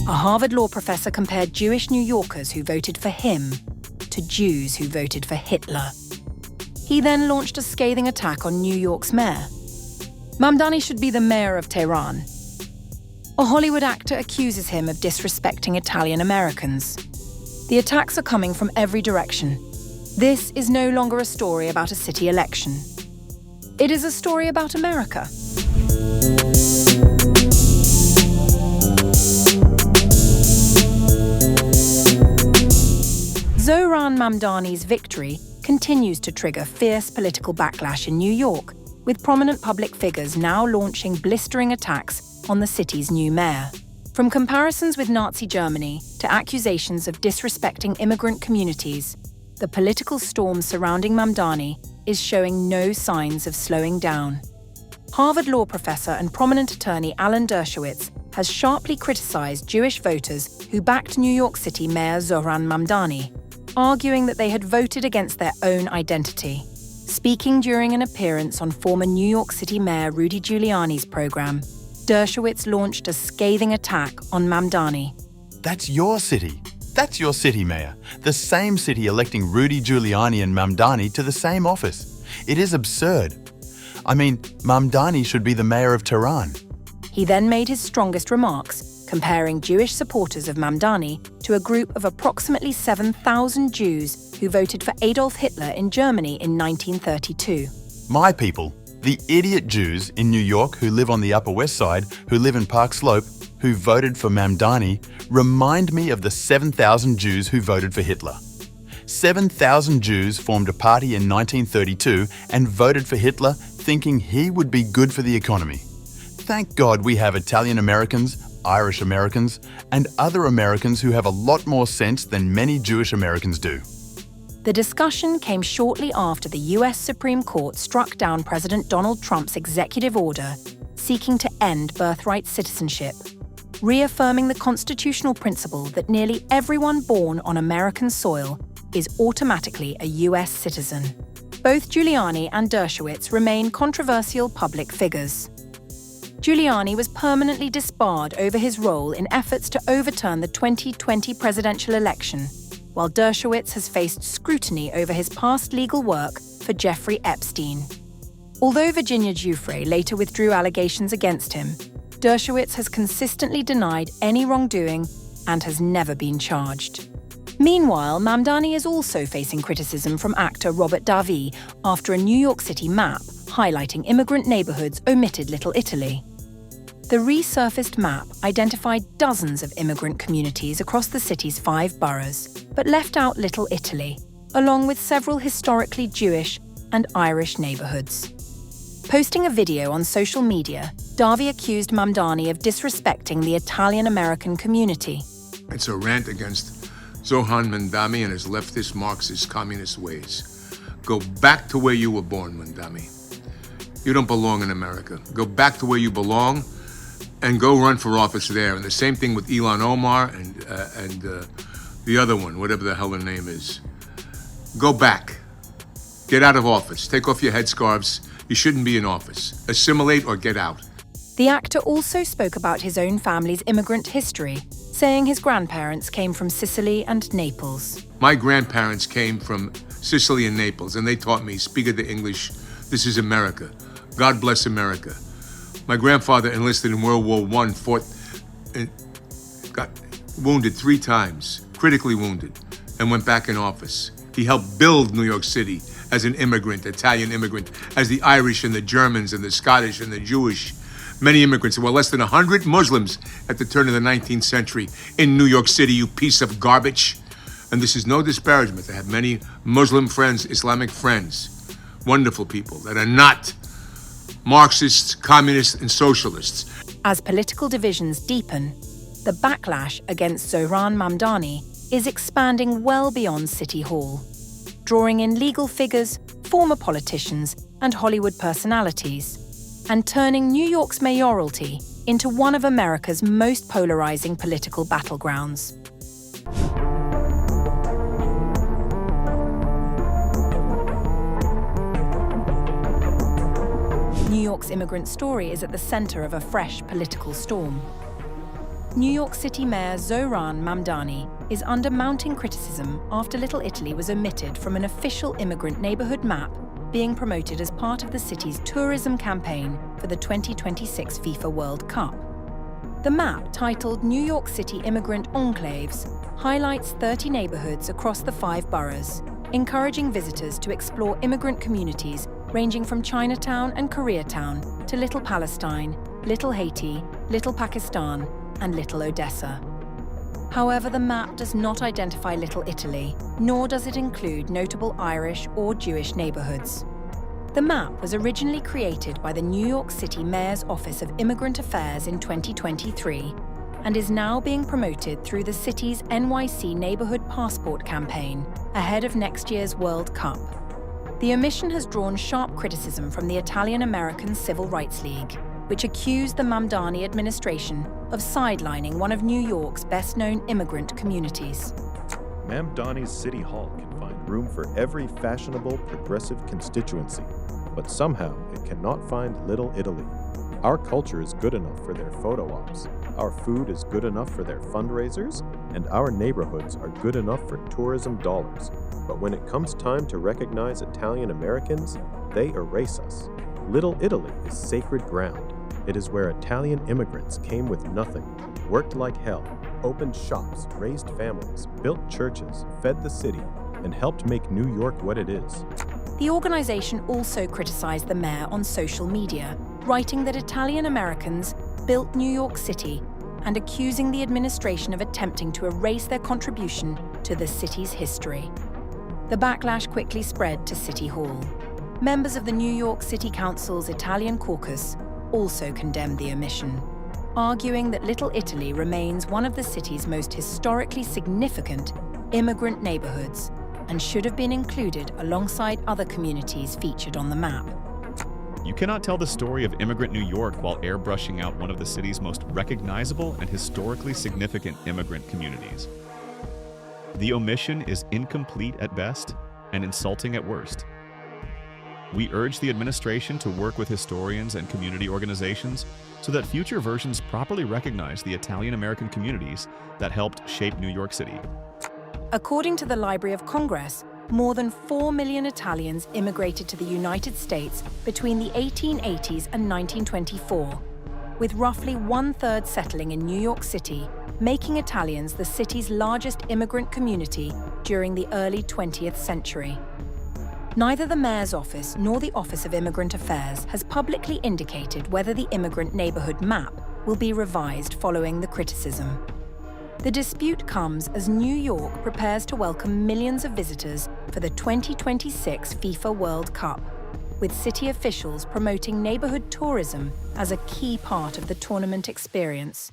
A Harvard law professor compared Jewish New Yorkers who voted for him to Jews who voted for Hitler. He then launched a scathing attack on New York's mayor. Mamdani should be the mayor of Tehran. A Hollywood actor accuses him of disrespecting Italian Americans. The attacks are coming from every direction. This is no longer a story about a city election. It is a story about America. Zohran Mamdani's victory continues to trigger fierce political backlash in New York, with prominent public figures now launching blistering attacks on the city's new mayor. From comparisons with Nazi Germany to accusations of disrespecting immigrant communities, the political storm surrounding Mamdani is showing no signs of slowing down. Harvard law professor and prominent attorney Alan Dershowitz has sharply criticized Jewish voters who backed New York City Mayor Zohran Mamdani, arguing that they had voted against their own identity. Speaking during an appearance on former New York City Mayor Rudy Giuliani's program, Dershowitz launched a scathing attack on Mamdani. That's your city. That's your city, Mayor. The same city electing Rudy Giuliani and Mamdani to the same office. It is absurd. I mean, Mamdani should be the mayor of Tehran. He then made his strongest remarks, comparing Jewish supporters of Mamdani to a group of approximately 7,000 Jews who voted for Adolf Hitler in Germany in 1932. My people, the idiot Jews in New York who live on the Upper West Side, who live in Park Slope, who voted for Mamdani, remind me of the 7,000 Jews who voted for Hitler. 7,000 Jews formed a party in 1932 and voted for Hitler thinking he would be good for the economy. Thank God we have Italian Americans, Irish Americans, and other Americans who have a lot more sense than many Jewish Americans do. The discussion came shortly after the US Supreme Court struck down President Donald Trump's executive order seeking to end birthright citizenship, reaffirming the constitutional principle that nearly everyone born on American soil is automatically a US citizen. Both Giuliani and Dershowitz remain controversial public figures. Giuliani was permanently disbarred over his role in efforts to overturn the 2020 presidential election, while Dershowitz has faced scrutiny over his past legal work for Jeffrey Epstein. Although Virginia Giuffre later withdrew allegations against him, Dershowitz has consistently denied any wrongdoing and has never been charged. Meanwhile, Mamdani is also facing criticism from actor Robert Davi after a New York City map highlighting immigrant neighborhoods omitted Little Italy. The resurfaced map identified dozens of immigrant communities across the city's 5 boroughs, but left out Little Italy, along with several historically Jewish and Irish neighborhoods. Posting a video on social media, Davi accused Mamdani of disrespecting the Italian-American community. It's a rant against Zohran Mamdani and his leftist, Marxist, communist ways. Go back to where you were born, Mamdani. You don't belong in America. Go back to where you belong and go run for office there. And the same thing with Ilhan Omar and the other one, whatever the hell her name is. Go back. Get out of office. Take off your headscarves. You shouldn't be in office. Assimilate or get out. The actor also spoke about his own family's immigrant history, saying his grandparents came from Sicily and Naples. My grandparents came from Sicily and Naples, and they taught me, speak of the English, this is America. God bless America. My grandfather enlisted in World War I, fought and got wounded 3 times, critically wounded, and went back in office. He helped build New York City as an immigrant, Italian immigrant, as the Irish and the Germans and the Scottish and the Jewish. Many immigrants. There were less than 100 Muslims at the turn of the 19th century in New York City, you piece of garbage. And this is no disparagement. I have many Muslim friends, Islamic friends, wonderful people that are not Marxists, communists, and socialists. As political divisions deepen, the backlash against Zohran Mamdani is expanding well beyond City Hall, drawing in legal figures, former politicians, and Hollywood personalities, and turning New York's mayoralty into one of America's most polarizing political battlegrounds. New York's immigrant story is at the center of a fresh political storm. New York City Mayor Zohran Mamdani is under mounting criticism after Little Italy was omitted from an official immigrant neighborhood map being promoted as part of the city's tourism campaign for the 2026 FIFA World Cup. The map, titled New York City Immigrant Enclaves, highlights 30 neighborhoods across the 5 boroughs, encouraging visitors to explore immigrant communities ranging from Chinatown and Koreatown to Little Palestine, Little Haiti, Little Pakistan, and Little Odessa. However, the map does not identify Little Italy, nor does it include notable Irish or Jewish neighborhoods. The map was originally created by the New York City Mayor's Office of Immigrant Affairs in 2023 and is now being promoted through the city's NYC Neighborhood Passport campaign ahead of next year's World Cup. The omission has drawn sharp criticism from the Italian-American Civil Rights League, which accused the Mamdani administration of sidelining one of New York's best-known immigrant communities. Mamdani's City Hall can find room for every fashionable, progressive constituency, but somehow it cannot find Little Italy. Our culture is good enough for their photo ops, our food is good enough for their fundraisers, and our neighborhoods are good enough for tourism dollars. But when it comes time to recognize Italian Americans, they erase us. Little Italy is sacred ground. It is where Italian immigrants came with nothing, worked like hell, opened shops, raised families, built churches, fed the city, and helped make New York what it is. The organization also criticized the mayor on social media, writing that Italian Americans built New York City and accusing the administration of attempting to erase their contribution to the city's history. The backlash quickly spread to City Hall. Members of the New York City Council's Italian caucus also condemned the omission, arguing that Little Italy remains one of the city's most historically significant immigrant neighborhoods and should have been included alongside other communities featured on the map. You cannot tell the story of immigrant New York while airbrushing out one of the city's most recognizable and historically significant immigrant communities. The omission is incomplete at best and insulting at worst. We urge the administration to work with historians and community organizations so that future versions properly recognize the Italian-American communities that helped shape New York City. According to the Library of Congress, more than 4 million Italians immigrated to the United States between the 1880s and 1924, with roughly 1/3 settling in New York City, making Italians the city's largest immigrant community during the early 20th century. Neither the mayor's office nor the Office of Immigrant Affairs has publicly indicated whether the immigrant neighborhood map will be revised following the criticism. The dispute comes as New York prepares to welcome millions of visitors for the 2026 FIFA World Cup, with city officials promoting neighborhood tourism as a key part of the tournament experience.